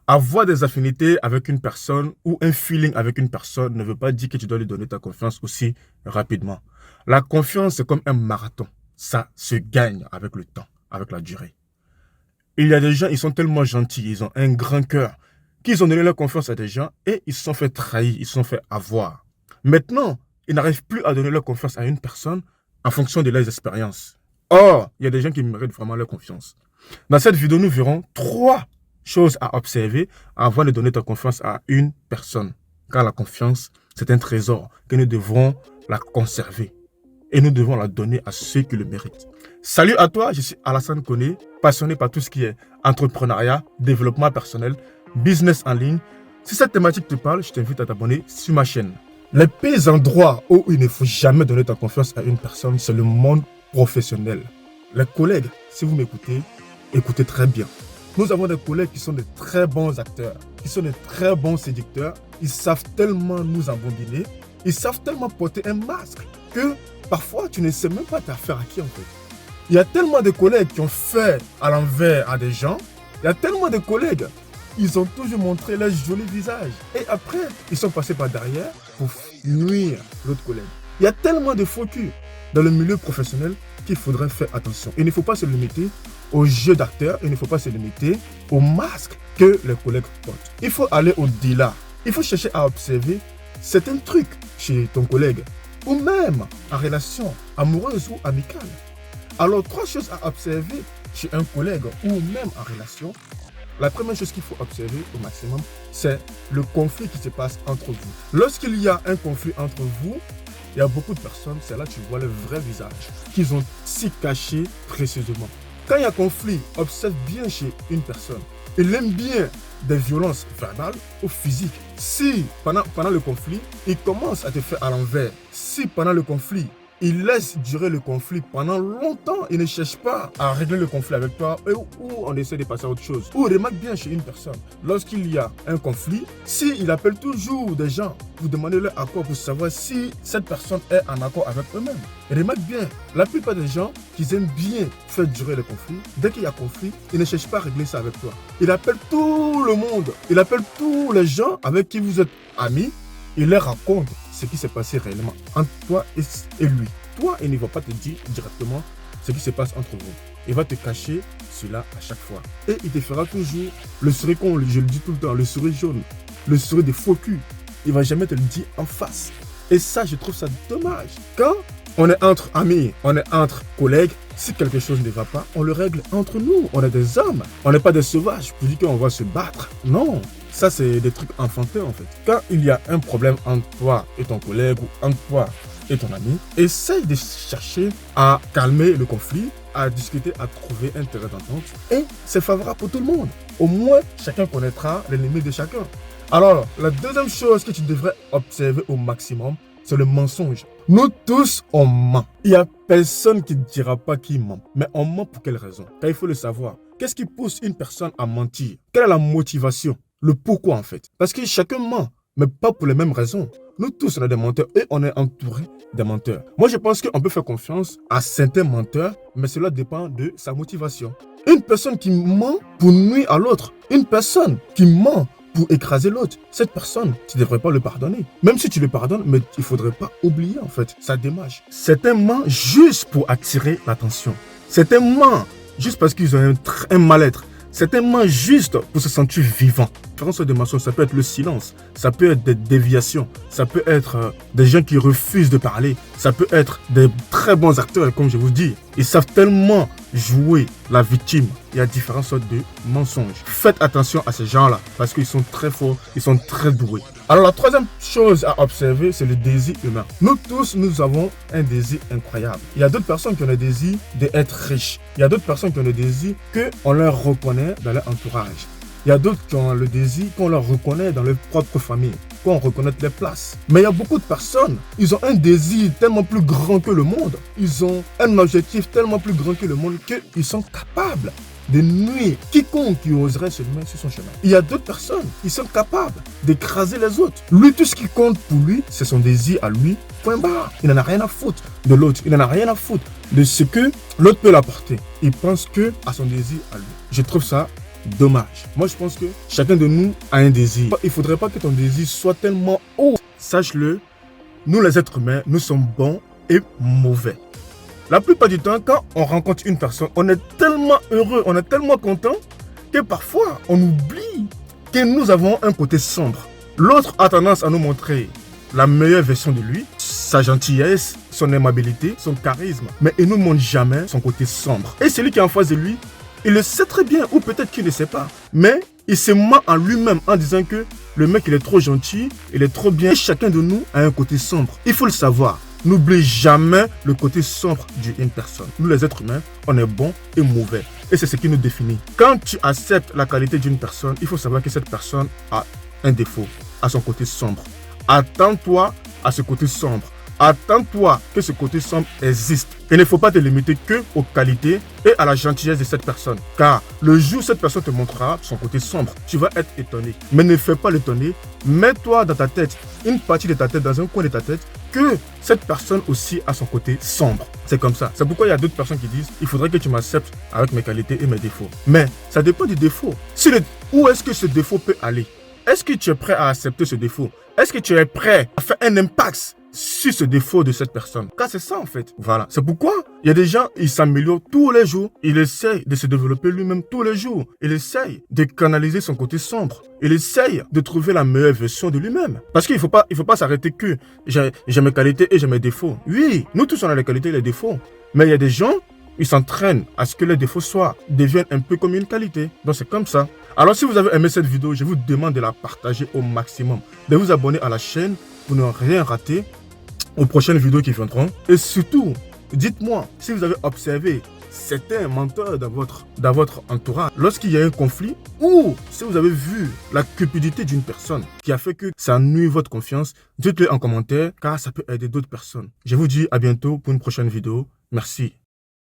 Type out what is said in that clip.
Avoir des affinités avec une personne ou un feeling avec une personne ne veut pas dire que tu dois lui donner ta confiance aussi rapidement. La confiance, c'est comme un marathon. Ça se gagne avec le temps, avec la durée. Il y a des gens, ils sont tellement gentils, ils ont un grand cœur, qu'ils ont donné leur confiance à des gens et ils se sont fait trahir, ils se sont fait avoir. Maintenant, ils n'arrivent plus à donner leur confiance à une personne en fonction de leurs expériences. Or, il y a des gens qui méritent vraiment leur confiance. Dans cette vidéo, nous verrons 3 choses à observer avant de donner ta confiance à une personne. Car la confiance, c'est un trésor que nous devrons la conserver et nous devons la donner à ceux qui le méritent. Salut à toi, je suis Alassane Koné, passionné par tout ce qui est entrepreneuriat, développement personnel, business en ligne. Si cette thématique te parle, je t'invite à t'abonner sur ma chaîne. Les pires endroits où il ne faut jamais donner ta confiance à une personne, c'est le monde professionnel. Les collègues, si vous m'écoutez, écoutez très bien. Nous avons des collègues qui sont de très bons acteurs, qui sont de très bons séducteurs. Ils savent tellement nous embobiner, ils savent tellement porter un masque que parfois tu ne sais même pas t'affaire à qui en fait. Il y a tellement de collègues qui ont fait à l'envers à des gens. Il y a tellement de collègues, ils ont toujours montré leur joli visage. Et après, ils sont passés par derrière pour nuire l'autre collègue. Il y a tellement de faux culs dans le milieu professionnel qu'il faudrait faire attention. Il ne faut pas se limiter au jeu d'acteur, il ne faut pas se limiter au masque que les collègues portent. Il faut aller au-delà. Il faut chercher à observer certains trucs chez ton collègue ou même en relation amoureuse ou amicale. Alors, 3 choses à observer chez un collègue ou même en relation. La première chose qu'il faut observer au maximum, c'est le conflit qui se passe entre vous. Lorsqu'il y a un conflit entre vous, il y a beaucoup de personnes, c'est là que tu vois le vrai visage, qu'ils ont si caché précisément. Quand il y a conflit, observe bien chez une personne. Il aime bien des violences verbales ou physiques. Si pendant le conflit, il commence à te faire à l'envers, si pendant le conflit, il laisse durer le conflit pendant longtemps, il ne cherche pas à régler le conflit avec toi ou on essaie de passer à autre chose. Ou remarque bien chez une personne, lorsqu'il y a un conflit, s'il appelle toujours des gens pour demander leur accord pour savoir si cette personne est en accord avec eux-mêmes. Remarque bien, la plupart des gens qui aiment bien faire durer le conflit, dès qu'il y a conflit, ils ne cherchent pas à régler ça avec toi. Il appelle tout le monde, il appelle tous les gens avec qui vous êtes amis, il leur raconte ce qui s'est passé réellement entre toi et lui. Toi, il ne va pas te dire directement ce qui se passe entre vous. Il va te cacher cela à chaque fois. Et il te fera toujours le sourire con, je le dis tout le temps, le sourire jaune, le sourire de faux cul. Il ne va jamais te le dire en face. Et ça, je trouve ça dommage. Quand on est entre amis, on est entre collègues, si quelque chose ne va pas, on le règle entre nous. On est des hommes. On n'est pas des sauvages pour dire qu'on va se battre. Non. Ça, c'est des trucs enfantins en fait. Quand il y a un problème entre toi et ton collègue ou entre toi et ton ami, essaye de chercher à calmer le conflit, à discuter, à trouver un terrain d'entente. Et c'est favorable pour tout le monde. Au moins, chacun connaîtra les limites de chacun. Alors, la deuxième chose que tu devrais observer au maximum, c'est le mensonge. Nous tous, on ment. Il n'y a personne qui ne dira pas qu'il ment. Mais on ment pour quelle raison? Car il faut le savoir. Qu'est-ce qui pousse une personne à mentir? Quelle est la motivation? Le pourquoi en fait? Parce que chacun ment, mais pas pour les mêmes raisons. Nous tous, on est des menteurs et on est entouré des menteurs. Moi, je pense qu'on peut faire confiance à certains menteurs, mais cela dépend de sa motivation. Une personne qui ment pour nuire à l'autre, une personne qui ment pour écraser l'autre, cette personne, tu ne devrais pas le pardonner. Même si tu le pardonnes, mais il ne faudrait pas oublier en fait, ça démage. Certains mentent juste pour attirer l'attention. Certains mentent juste parce qu'ils ont un mal-être. Certains mentent juste pour se sentir vivant. Différentes sortes de mensonges, ça peut être le silence, ça peut être des déviations, ça peut être des gens qui refusent de parler, ça peut être des très bons acteurs, comme je vous dis. Ils savent tellement jouer la victime. Il y a différentes sortes de mensonges. Faites attention à ces gens-là parce qu'ils sont très forts, ils sont très doués. Alors la troisième chose à observer, c'est le désir humain. Nous tous, nous avons un désir incroyable. Il y a d'autres personnes qui ont le désir d'être riches. Il y a d'autres personnes qui ont le désir qu'on leur reconnaît dans leur entourage. Il y a d'autres qui ont le désir qu'on leur reconnaît dans leur propre famille, qu'on reconnaît les places. Mais il y a beaucoup de personnes, ils ont un désir tellement plus grand que le monde. Ils ont un objectif tellement plus grand que le monde qu'ils sont capables de nuire quiconque qui oserait se mettre sur son chemin. Il y a d'autres personnes, ils sont capables d'écraser les autres. Lui, tout ce qui compte pour lui, c'est son désir à lui. Point barre. Il n'en a rien à foutre de l'autre. Il n'en a rien à foutre de ce que l'autre peut l'apporter. Il pense que à son désir à lui. Je trouve ça dommage. Moi, je pense que chacun de nous a un désir. Il ne faudrait pas que ton désir soit tellement haut. Sache-le, nous les êtres humains, nous sommes bons et mauvais. La plupart du temps, quand on rencontre une personne, on est tellement heureux, on est tellement content que parfois, on oublie que nous avons un côté sombre. L'autre a tendance à nous montrer la meilleure version de lui, sa gentillesse, son aimabilité, son charisme, mais il ne nous montre jamais son côté sombre. Et celui qui est en face de lui, il le sait très bien, ou peut-être qu'il ne sait pas, mais il se ment en lui-même en disant que le mec il est trop gentil, il est trop bien. Et chacun de nous a un côté sombre. Il faut le savoir. N'oublie jamais le côté sombre d'une personne. Nous les êtres humains, on est bons et mauvais. Et c'est ce qui nous définit. Quand tu acceptes la qualité d'une personne, il faut savoir que cette personne a un défaut, a son côté sombre. Attends-toi à ce côté sombre. Attends-toi que ce côté sombre existe. Il ne faut pas te limiter que aux qualités et à la gentillesse de cette personne. Car le jour où cette personne te montrera son côté sombre, tu vas être étonné. Mais ne fais pas l'étonner. Mets-toi dans ta tête, une partie de ta tête, dans un coin de ta tête, que cette personne aussi a son côté sombre. C'est comme ça. C'est pourquoi il y a d'autres personnes qui disent il faudrait que tu m'acceptes avec mes qualités et mes défauts. Mais ça dépend du défaut. Où est-ce que ce défaut peut aller? Est-ce que tu es prêt à accepter ce défaut? Est-ce que tu es prêt à faire un impact sur ce défaut de cette personne? Car c'est ça en fait. Voilà. C'est pourquoi il y a des gens, ils s'améliorent tous les jours. Il essaye de se développer lui-même tous les jours. Il essaye de canaliser son côté sombre. Il essaye de trouver la meilleure version de lui-même. Parce qu'il ne faut pas s'arrêter que j'ai mes qualités et j'ai mes défauts. Oui, nous tous on a les qualités et les défauts. Mais il y a des gens, ils s'entraînent à ce que les défauts deviennent un peu comme une qualité. Donc c'est comme ça. Alors si vous avez aimé cette vidéo, je vous demande de la partager au maximum. De vous abonner à la chaîne pour ne rien rater aux prochaines vidéos qui viendront. Et surtout, dites-moi si vous avez observé certains menteurs dans votre entourage lorsqu'il y a un conflit, ou si vous avez vu la cupidité d'une personne qui a fait que ça nuit votre confiance, dites-le en commentaire car ça peut aider d'autres personnes. Je vous dis à bientôt pour une prochaine vidéo. Merci.